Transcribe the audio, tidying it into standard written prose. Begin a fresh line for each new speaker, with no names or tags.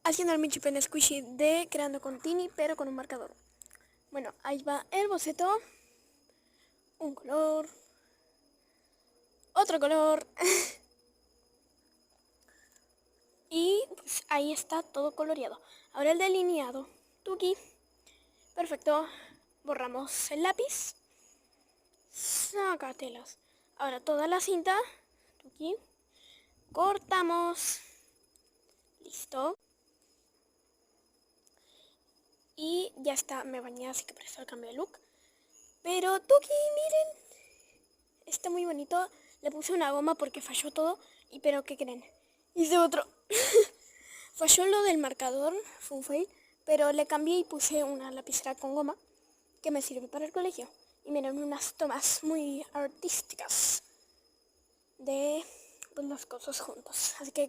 haciendo el Michi Pen Squishy de Creando con Tini, pero con un marcador. Bueno, ahí va el boceto. Un color. Otro color. Y pues ahí está todo coloreado. Ahora el delineado. Tuki. Perfecto. Borramos el lápiz. Sácatelas. Ahora toda la cinta. Tuki. Cortamos. Listo. Y ya está, me bañé, así que por eso cambié de look. Pero Tuki, miren. Está muy bonito. Le puse una goma porque falló todo. Y pero, ¿qué creen? Hice otro. Falló lo del marcador, fue un fail. Pero le cambié y puse una lapicera con goma que me sirve para el colegio. Y miren, unas tomas muy artísticas de pues, las cosas juntos. Así que